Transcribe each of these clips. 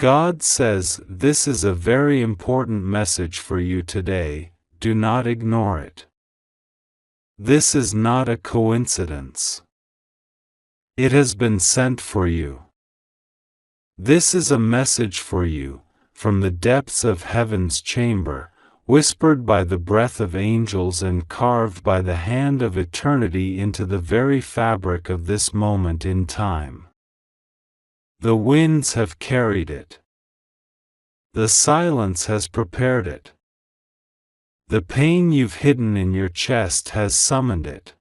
God says this is a very important message for you today. Do not ignore it. This is not a coincidence. It has been sent for you. This is a message for you, from the depths of heaven's chamber, whispered by the breath of angels and carved by the hand of eternity into the very fabric of this moment in time. The winds have carried it. The silence has prepared it. The pain you've hidden in your chest has summoned it.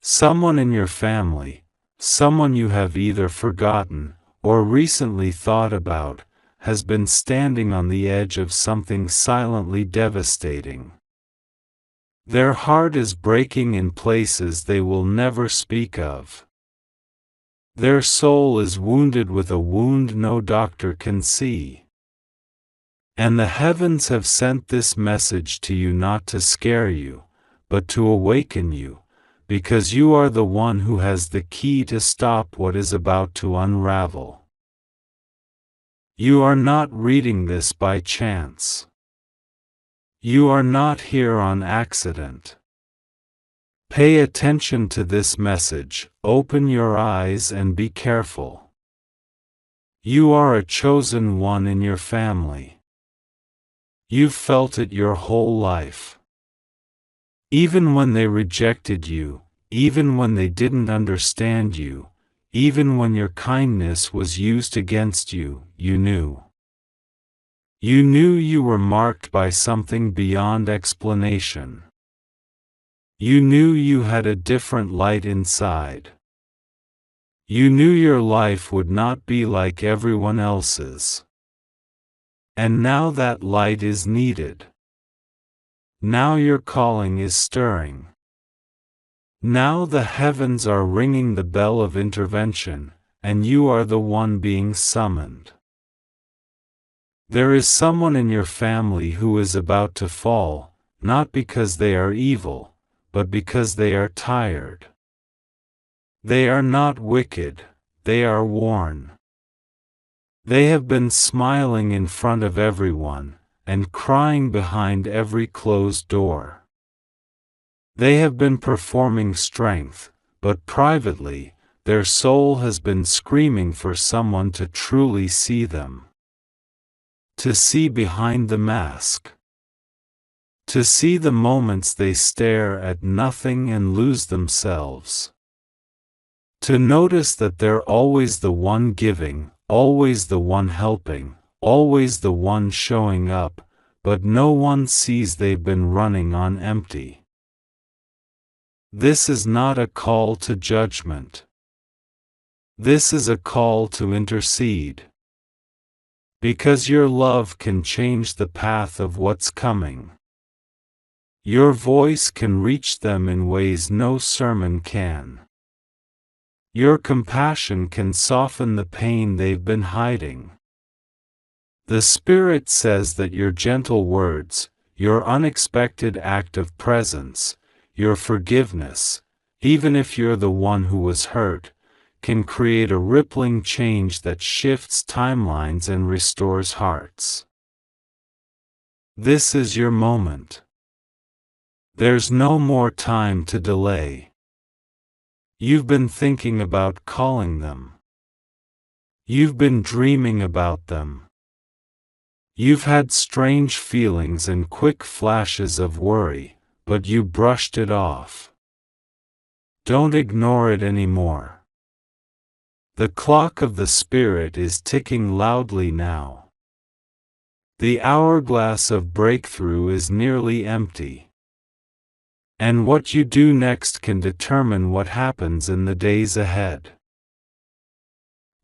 Someone in your family, someone you have either forgotten or recently thought about, has been standing on the edge of something silently devastating. Their heart is breaking in places they will never speak of. Their soul is wounded with a wound no doctor can see. And the heavens have sent this message to you not to scare you, but to awaken you, because you are the one who has the key to stop what is about to unravel. You are not reading this by chance. You are not here on accident. Pay attention to this message, open your eyes and be careful. You are a chosen one in your family. You've felt it your whole life. Even when they rejected you, even when they didn't understand you, even when your kindness was used against you, you knew. You knew you were marked by something beyond explanation. You knew you had a different light inside. You knew your life would not be like everyone else's. And now that light is needed. Now your calling is stirring. Now the heavens are ringing the bell of intervention, and you are the one being summoned. There is someone in your family who is about to fall, not because they are evil, but because they are tired. They are not wicked, they are worn. They have been smiling in front of everyone, and crying behind every closed door. They have been performing strength, but privately, their soul has been screaming for someone to truly see them. To see behind the mask. To see the moments they stare at nothing and lose themselves. To notice that they're always the one giving, always the one helping, always the one showing up, but no one sees they've been running on empty. This is not a call to judgment. This is a call to intercede. Because your love can change the path of what's coming. Your voice can reach them in ways no sermon can. Your compassion can soften the pain they've been hiding. The Spirit says that your gentle words, your unexpected act of presence, your forgiveness, even if you're the one who was hurt, can create a rippling change that shifts timelines and restores hearts. This is your moment. There's no more time to delay. You've been thinking about calling them. You've been dreaming about them. You've had strange feelings and quick flashes of worry, but you brushed it off. Don't ignore it anymore. The clock of the Spirit is ticking loudly now. The hourglass of breakthrough is nearly empty. And what you do next can determine what happens in the days ahead.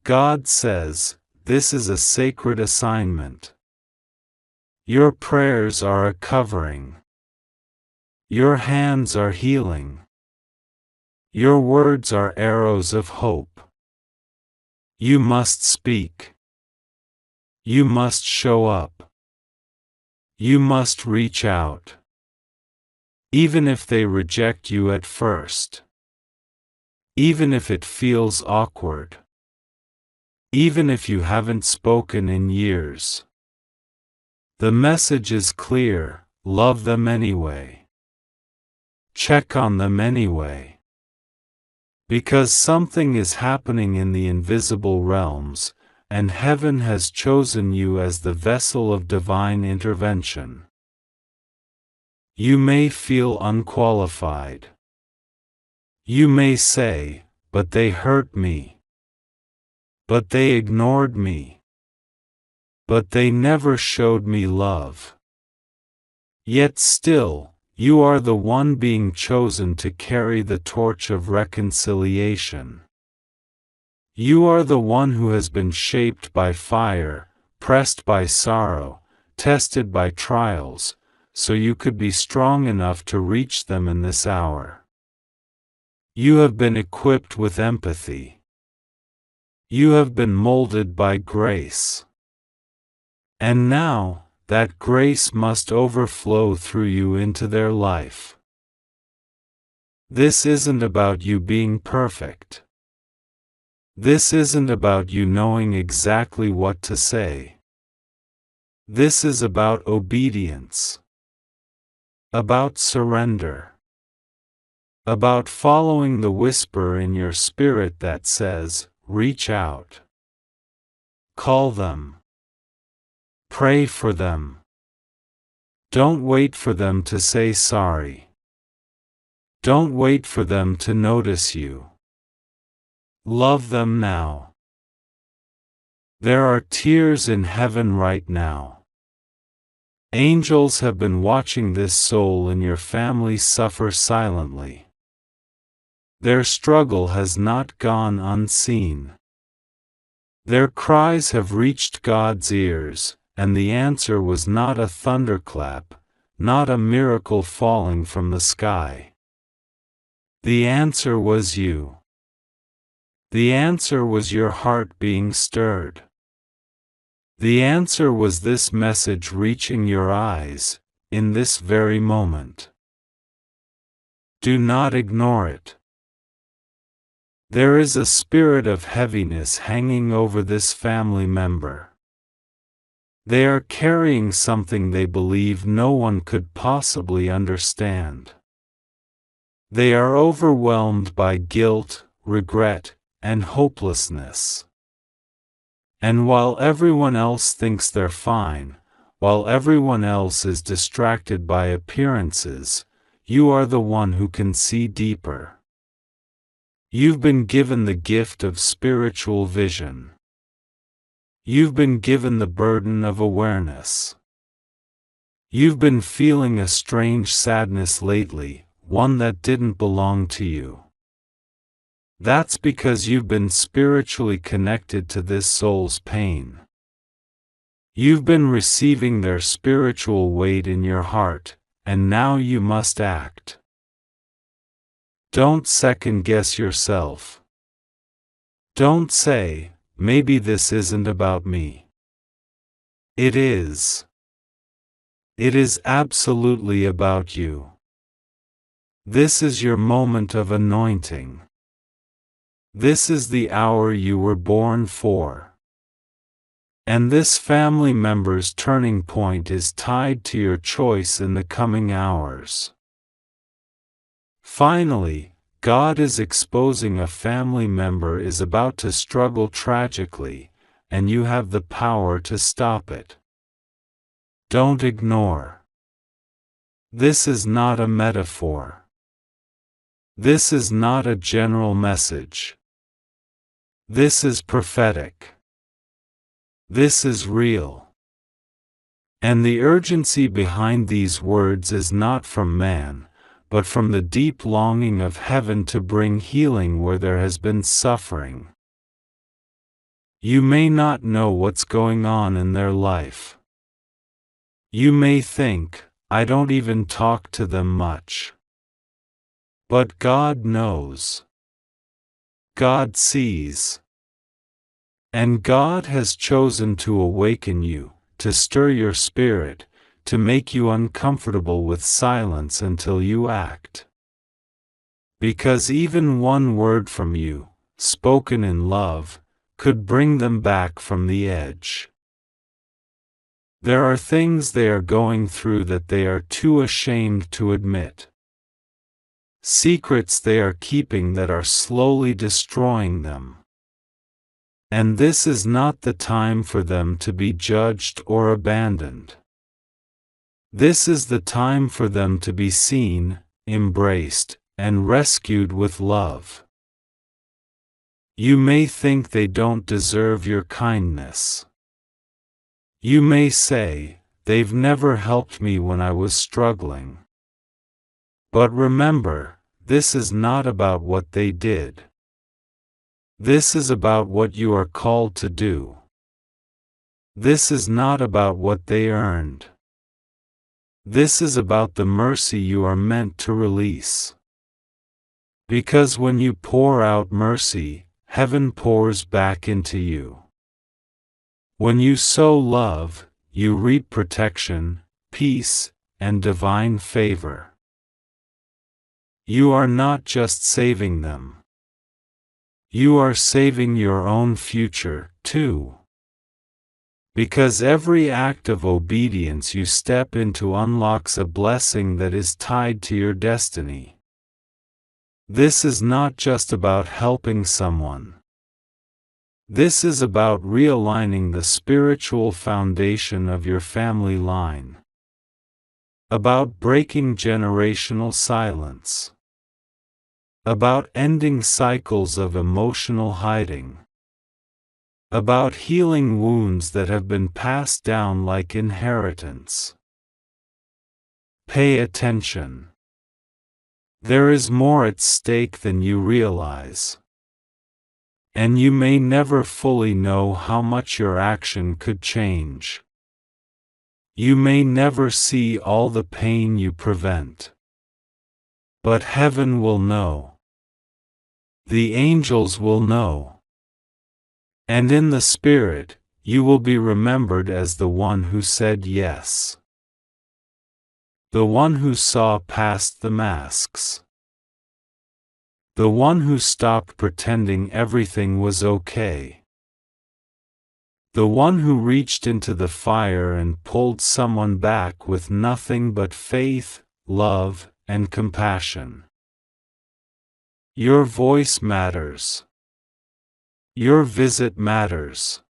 God says, this is a sacred assignment. Your prayers are a covering. Your hands are healing. Your words are arrows of hope. You must speak. You must show up. You must reach out. Even if they reject you at first. Even if it feels awkward. even if you haven't spoken in years. The message is clear: love them anyway. Check on them anyway. Because something is happening in the invisible realms, and heaven has chosen you as the vessel of divine intervention. You may feel unqualified. You may say, "But they hurt me. But they ignored me. But they never showed me love." Yet still, you are the one being chosen to carry the torch of reconciliation. You are the one who has been shaped by fire, pressed by sorrow, tested by trials, so you could be strong enough to reach them in this hour. You have been equipped with empathy. You have been molded by grace. And now, that grace must overflow through you into their life. This isn't about you being perfect. This isn't about you knowing exactly what to say. This is about obedience. About surrender. About following the whisper in your spirit that says, "Reach out. Call them. Pray for them. Don't wait for them to say sorry. Don't wait for them to notice you. Love them now." There are tears in heaven right now. Angels have been watching this soul in your family suffer silently. Their struggle has not gone unseen. Their cries have reached God's ears, and the answer was not a thunderclap, not a miracle falling from the sky. The answer was you. The answer was your heart being stirred. The answer was this message reaching your eyes, in this very moment. Do not ignore it. There is a spirit of heaviness hanging over this family member. They are carrying something they believe no one could possibly understand. They are overwhelmed by guilt, regret, and hopelessness. And while everyone else thinks they're fine, while everyone else is distracted by appearances, you are the one who can see deeper. You've been given the gift of spiritual vision. You've been given the burden of awareness. You've been feeling a strange sadness lately, one that didn't belong to you. That's because you've been spiritually connected to this soul's pain. You've been receiving their spiritual weight in your heart, and now you must act. Don't second-guess yourself. Don't say, "Maybe this isn't about me." It is. It is absolutely about you. This is your moment of anointing. This is the hour you were born for. And this family member's turning point is tied to your choice in the coming hours. Finally, God is exposing a family member is about to struggle tragically, and you have the power to stop it. Don't ignore. This is not a metaphor. This is not a general message. This is prophetic. This is real. And the urgency behind these words is not from man, but from the deep longing of heaven to bring healing where there has been suffering. You may not know what's going on in their life. You may think, "I don't even talk to them much." But God knows. God sees. And God has chosen to awaken you, to stir your spirit, to make you uncomfortable with silence until you act. Because even one word from you, spoken in love, could bring them back from the edge. There are things they are going through that they are too ashamed to admit. Secrets they are keeping that are slowly destroying them. And this is not the time for them to be judged or abandoned. This is the time for them to be seen, embraced, and rescued with love. You may think they don't deserve your kindness. You may say, they've never helped me when I was struggling. But remember, this is not about what they did. This is about what you are called to do. This is not about what they earned. This is about the mercy you are meant to release. Because when you pour out mercy, heaven pours back into you. When you sow love, you reap protection, peace, and divine favor. You are not just saving them. You are saving your own future, too. Because every act of obedience you step into unlocks a blessing that is tied to your destiny. This is not just about helping someone. This is about realigning the spiritual foundation of your family line. About breaking generational silence. About ending cycles of emotional hiding. About healing wounds that have been passed down like inheritance. Pay attention. There is more at stake than you realize. And you may never fully know how much your action could change. You may never see all the pain you prevent. But heaven will know. The angels will know. And in the spirit, you will be remembered as the one who said yes. The one who saw past the masks. The one who stopped pretending everything was okay. The one who reached into the fire and pulled someone back with nothing but faith, love, and compassion. Your voice matters. Your visit matters.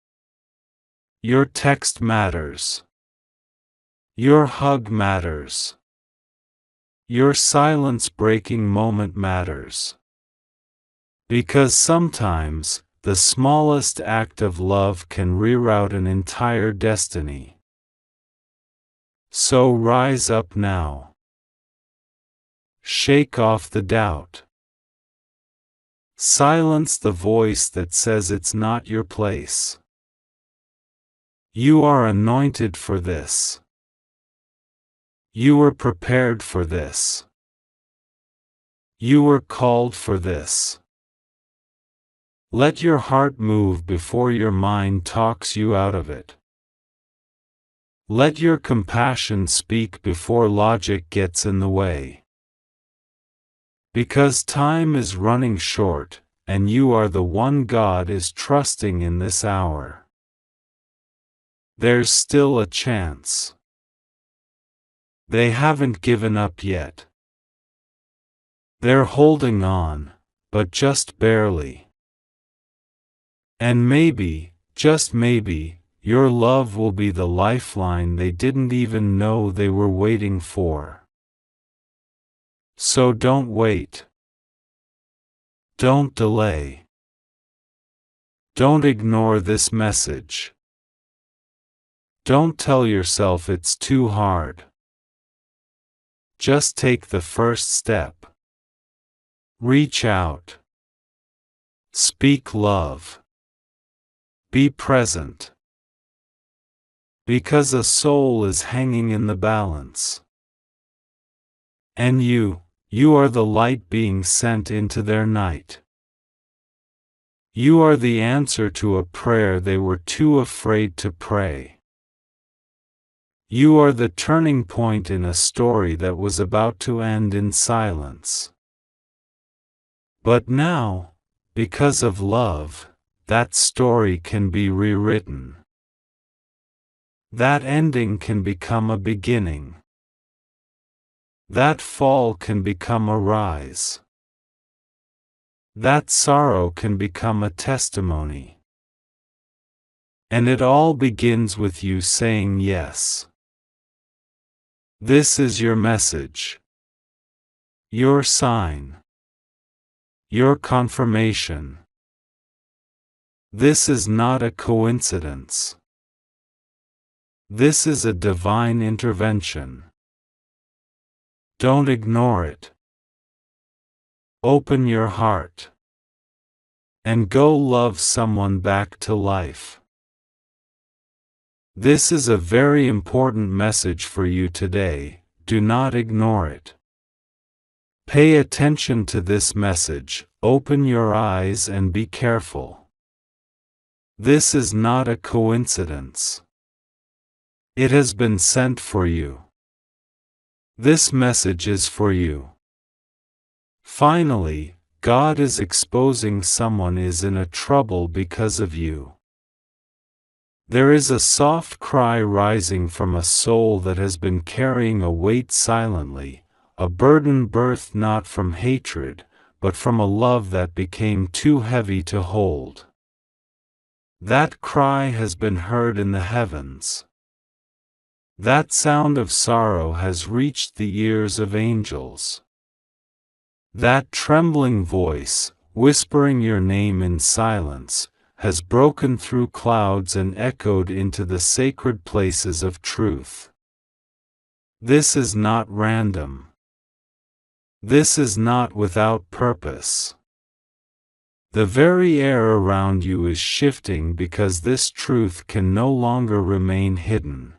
Your text matters. Your hug matters. Your silence-breaking moment matters. Because sometimes, the smallest act of love can reroute an entire destiny. So rise up now. Shake off the doubt. Silence the voice that says it's not your place. You are anointed for this. You were prepared for this. You were called for this. Let your heart move before your mind talks you out of it. Let your compassion speak before logic gets in the way. Because time is running short, and you are the one God is trusting in this hour. There's still a chance. They haven't given up yet. They're holding on, but just barely. And maybe, just maybe, your love will be the lifeline they didn't even know they were waiting for. So don't wait. Don't delay. Don't ignore this message. Don't tell yourself it's too hard. Just take the first step. Reach out. Speak love. Be present. Because a soul is hanging in the balance. And you are the light being sent into their night. You are the answer to a prayer they were too afraid to pray. You are the turning point in a story that was about to end in silence. But now, because of love, that story can be rewritten. That ending can become a beginning. That fall can become a rise. That sorrow can become a testimony. And it all begins with you saying yes. This is your message. Your sign. Your confirmation. This is not a coincidence. This is a divine intervention. Don't ignore it. Open your heart. And go love someone back to life. This is a very important message for you today. Do not ignore it. Pay attention to this message, open your eyes and be careful. This is not a coincidence. It has been sent for you. This message is for you. Finally, God is exposing someone is in a trouble because of you. There is a soft cry rising from a soul that has been carrying a weight silently, a burden birthed not from hatred, but from a love that became too heavy to hold. That cry has been heard in the heavens. That sound of sorrow has reached the ears of angels. That trembling voice, whispering your name in silence, has broken through clouds and echoed into the sacred places of truth. This is not random. This is not without purpose. The very air around you is shifting because this truth can no longer remain hidden.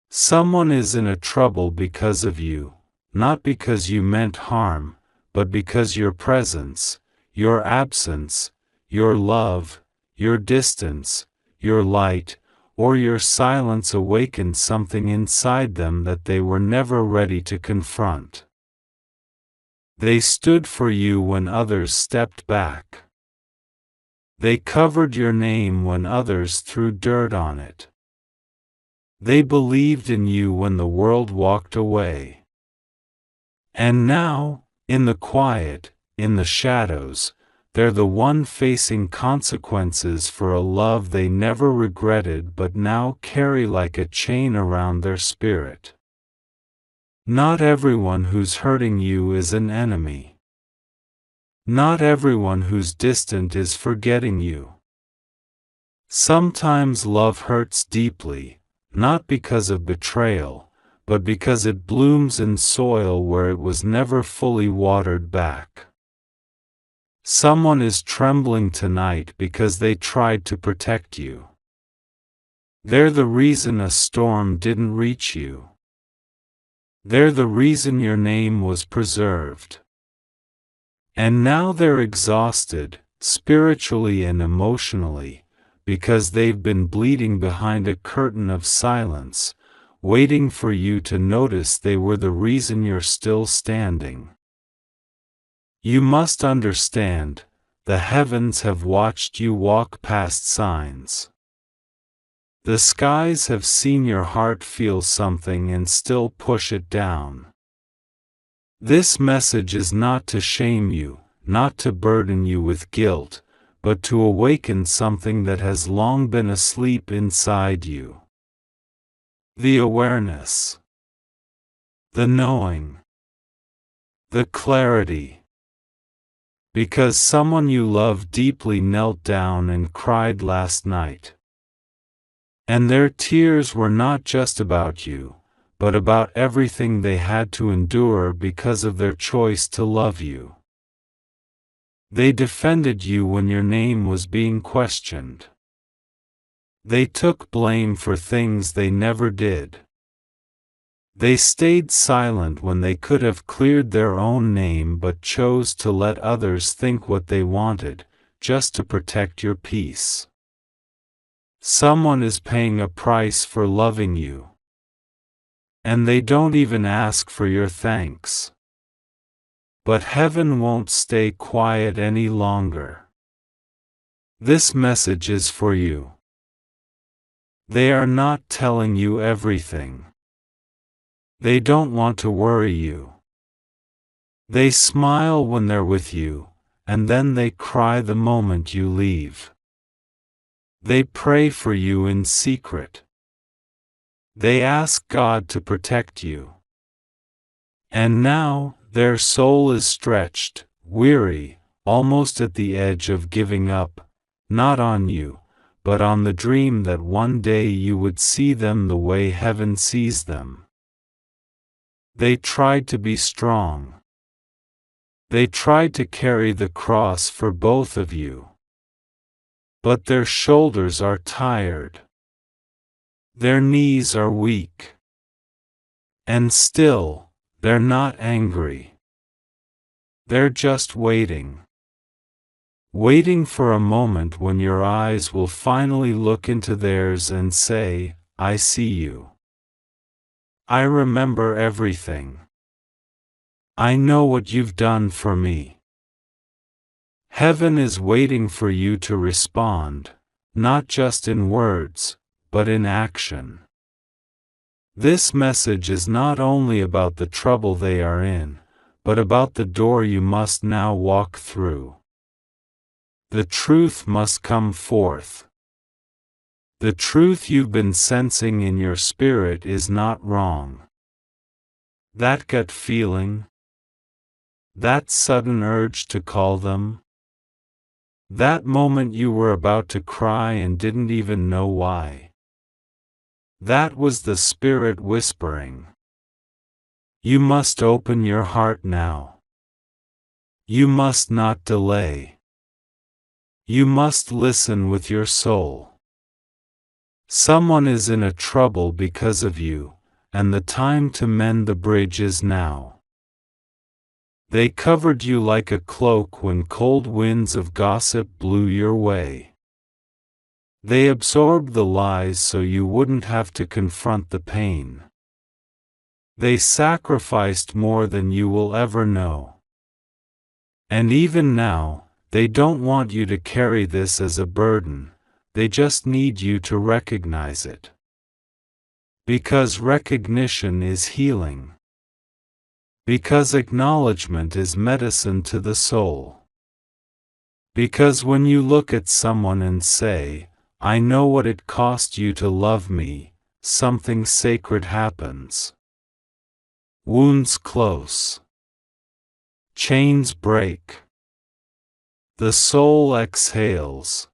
Someone is in a trouble because of you, not because you meant harm, but because your presence, your absence, your love, your distance, your light, or your silence awakened something inside them that they were never ready to confront. They stood for you when others stepped back. They covered your name when others threw dirt on it. They believed in you when the world walked away. And now, in the quiet, in the shadows, they're the one facing consequences for a love they never regretted but now carry like a chain around their spirit. Not everyone who's hurting you is an enemy. Not everyone who's distant is forgetting you. Sometimes love hurts deeply, not because of betrayal, but because it blooms in soil where it was never fully watered back. Someone is trembling tonight because they tried to protect you. They're the reason a storm didn't reach you. They're the reason your name was preserved. And now they're exhausted, spiritually and emotionally, because they've been bleeding behind a curtain of silence, waiting for you to notice they were the reason you're still standing. You must understand, the heavens have watched you walk past signs. The skies have seen your heart feel something and still push it down. This message is not to shame you, not to burden you with guilt, but to awaken something that has long been asleep inside you. The awareness. The knowing. The clarity. Because someone you love deeply knelt down and cried last night. And their tears were not just about you, but about everything they had to endure because of their choice to love you. They defended you when your name was being questioned. They took blame for things they never did. They stayed silent when they could have cleared their own name but chose to let others think what they wanted, just to protect your peace. Someone is paying a price for loving you. And they don't even ask for your thanks. But heaven won't stay quiet any longer. This message is for you. They are not telling you everything. They don't want to worry you. They smile when they're with you, and then they cry the moment you leave. They pray for you in secret. They ask God to protect you. And now, their soul is stretched, weary, almost at the edge of giving up, not on you, but on the dream that one day you would see them the way heaven sees them. They tried to be strong. They tried to carry the cross for both of you. But their shoulders are tired. Their knees are weak. And still, they're not angry. They're just waiting. Waiting for a moment when your eyes will finally look into theirs and say, I see you. I remember everything. I know what you've done for me. Heaven is waiting for you to respond, not just in words, but in action. This message is not only about the trouble they are in, but about the door you must now walk through. The truth must come forth. The truth you've been sensing in your spirit is not wrong. That gut feeling, that sudden urge to call them, that moment you were about to cry and didn't even know why. That was the Spirit whispering. You must open your heart now. You must not delay. You must listen with your soul. Someone is in a trouble because of you, and the time to mend the bridge is now. They covered you like a cloak when cold winds of gossip blew your way. They absorbed the lies so you wouldn't have to confront the pain. They sacrificed more than you will ever know. And even now, they don't want you to carry this as a burden, they just need you to recognize it. Because recognition is healing. Because acknowledgement is medicine to the soul. Because when you look at someone and say, I know what it cost you to love me, something sacred happens. Wounds close. Chains break. The soul exhales.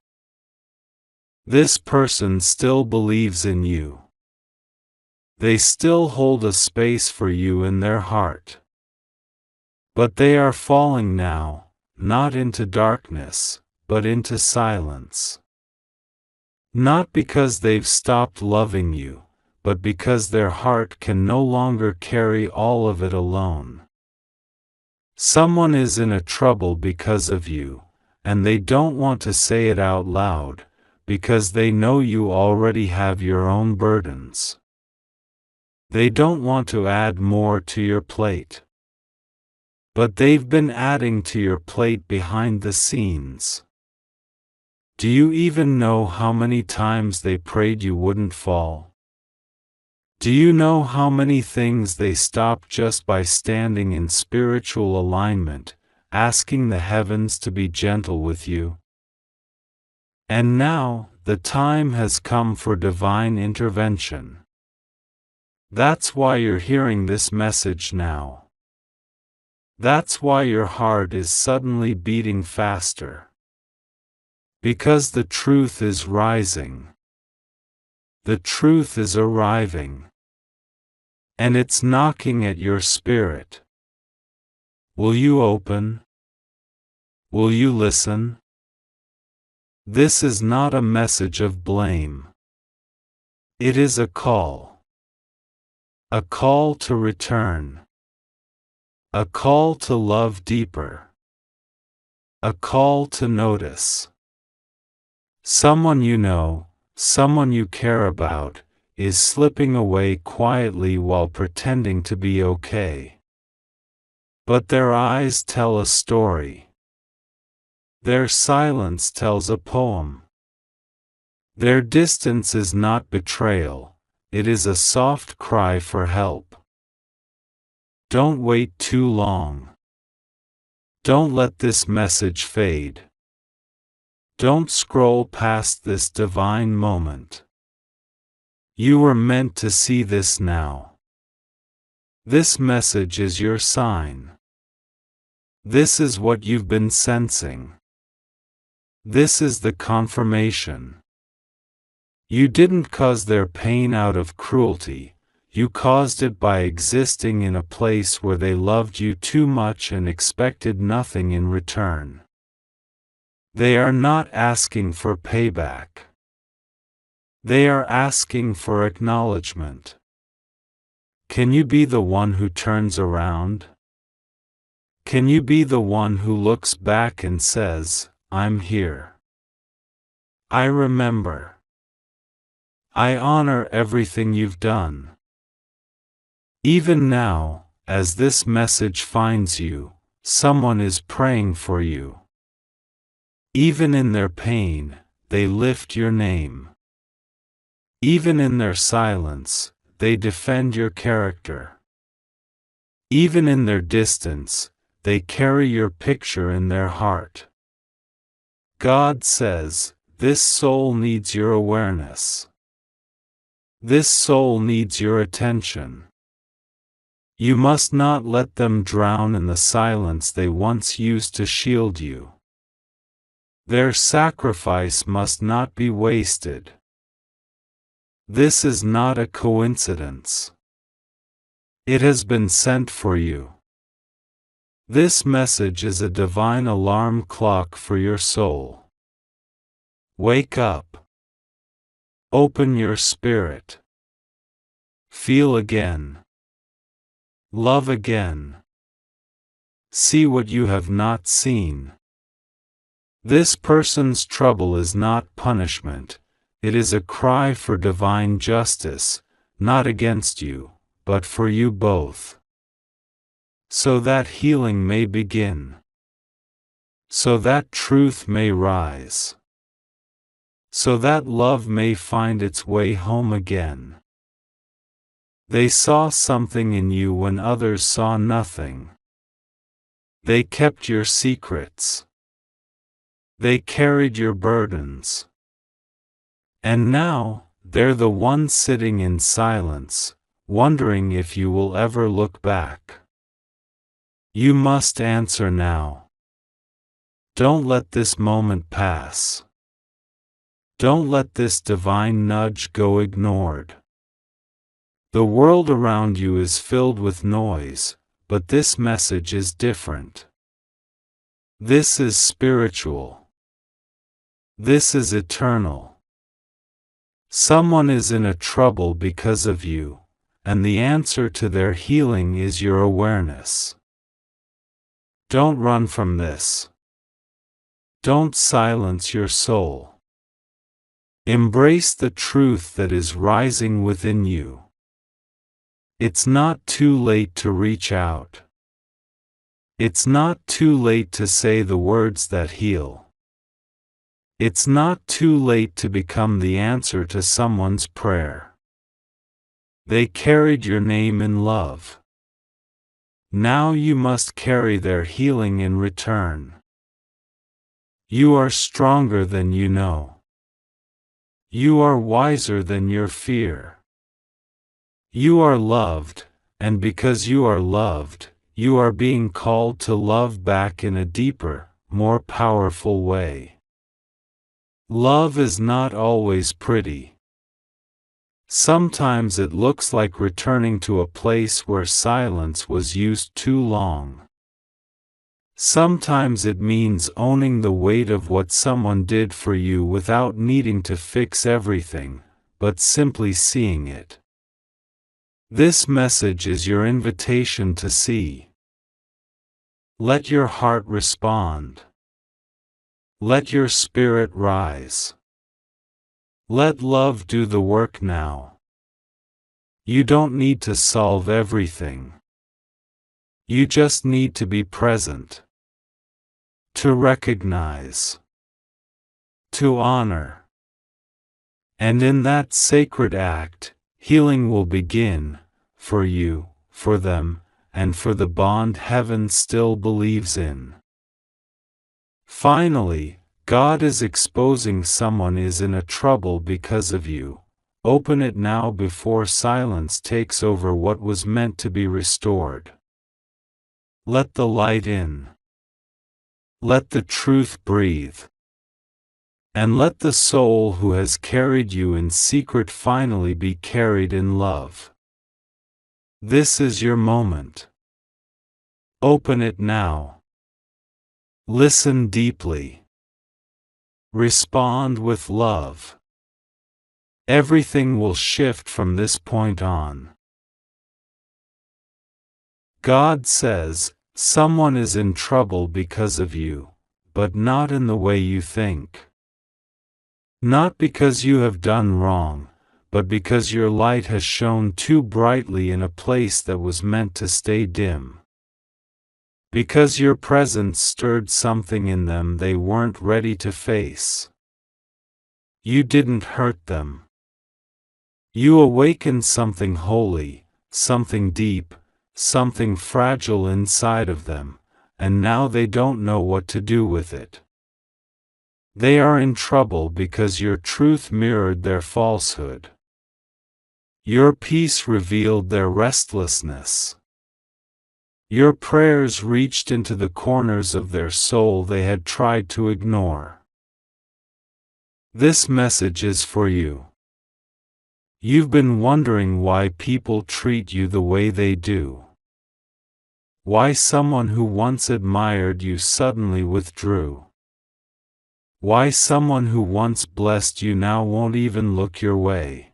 This person still believes in you. They still hold a space for you in their heart. But they are falling now, not into darkness, but into silence. Not because they've stopped loving you, but because their heart can no longer carry all of it alone. Someone is in a trouble because of you, and they don't want to say it out loud, because they know you already have your own burdens. They don't want to add more to your plate. But they've been adding to your plate behind the scenes. Do you even know how many times they prayed you wouldn't fall? Do you know how many things they stopped just by standing in spiritual alignment, asking the heavens to be gentle with you? And now, the time has come for divine intervention. That's why you're hearing this message now. That's why your heart is suddenly beating faster. Because the truth is rising. The truth is arriving. And it's knocking at your spirit. Will you open? Will you listen? This is not a message of blame. It is a call. A call to return. A call to love deeper. A call to notice. Someone you know, someone you care about, is slipping away quietly while pretending to be okay. But their eyes tell a story. Their silence tells a poem. Their distance is not betrayal, it is a soft cry for help. Don't wait too long. Don't let this message fade. Don't scroll past this divine moment. You were meant to see this now. This message is your sign. This is what you've been sensing. This is the confirmation. You didn't cause their pain out of cruelty, you caused it by existing in a place where they loved you too much and expected nothing in return. They are not asking for payback. They are asking for acknowledgement. Can you be the one who turns around? Can you be the one who looks back and says, I'm here. I remember. I honor everything you've done. Even now, as this message finds you, someone is praying for you. Even in their pain, they lift your name. Even in their silence, they defend your character. Even in their distance, they carry your picture in their heart. God says, this soul needs your awareness. This soul needs your attention. You must not let them drown in the silence they once used to shield you. Their sacrifice must not be wasted. This is not a coincidence. It has been sent for you. This message is a divine alarm clock for your soul. Wake up. Open your spirit. Feel again. Love again. See what you have not seen. This person's trouble is not punishment, it is a cry for divine justice, not against you, but for you both. So that healing may begin. So that truth may rise. So that love may find its way home again. They saw something in you when others saw nothing. They kept your secrets. They carried your burdens. And now, they're the ones sitting in silence, wondering if you will ever look back. You must answer now. Don't let this moment pass. Don't let this divine nudge go ignored. The world around you is filled with noise, but this message is different. This is spiritual. This is eternal. Someone is in a trouble because of you, and the answer to their healing is your awareness. Don't run from this. Don't silence your soul. Embrace the truth that is rising within you. It's not too late to reach out. It's not too late to say the words that heal. It's not too late to become the answer to someone's prayer. They carried your name in love. Now you must carry their healing in return. You are stronger than you know. You are wiser than your fear. You are loved, and because you are loved, you are being called to love back in a deeper, more powerful way. Love is not always pretty. Sometimes it looks like returning to a place where silence was used too long. Sometimes it means owning the weight of what someone did for you without needing to fix everything, but simply seeing it. This message is your invitation to see. Let your heart respond. Let your spirit rise. Let love do the work now. You don't need to solve everything. You just need to be present. to recognize, to honor. And in that sacred act, healing will begin, for you, for them, and for the bond heaven still believes in. Finally, God is exposing someone is in a trouble because of you. Open it now before silence takes over what was meant to be restored. Let the light in. Let the truth breathe. And let the soul who has carried you in secret finally be carried in love. This is your moment. Open it now. Listen deeply. Respond with love. Everything will shift from this point on. God says, someone is in trouble because of you, but not in the way you think. Not because you have done wrong, but because your light has shone too brightly in a place that was meant to stay dim. Because your presence stirred something in them they weren't ready to face. You didn't hurt them. You awakened something holy, something deep, something fragile inside of them, and now they don't know what to do with it. They are in trouble because your truth mirrored their falsehood. Your peace revealed their restlessness. Your prayers reached into the corners of their soul they had tried to ignore. This message is for you. You've been wondering why people treat you the way they do. Why someone who once admired you suddenly withdrew. Why someone who once blessed you now won't even look your way.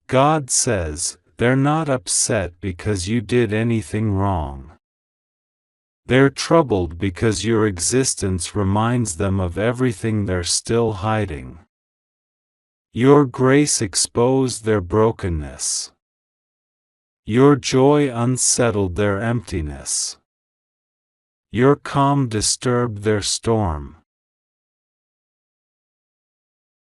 God says, they're not upset because you did anything wrong. They're troubled because your existence reminds them of everything they're still hiding. Your grace exposed their brokenness. Your joy unsettled their emptiness. Your calm disturbed their storm.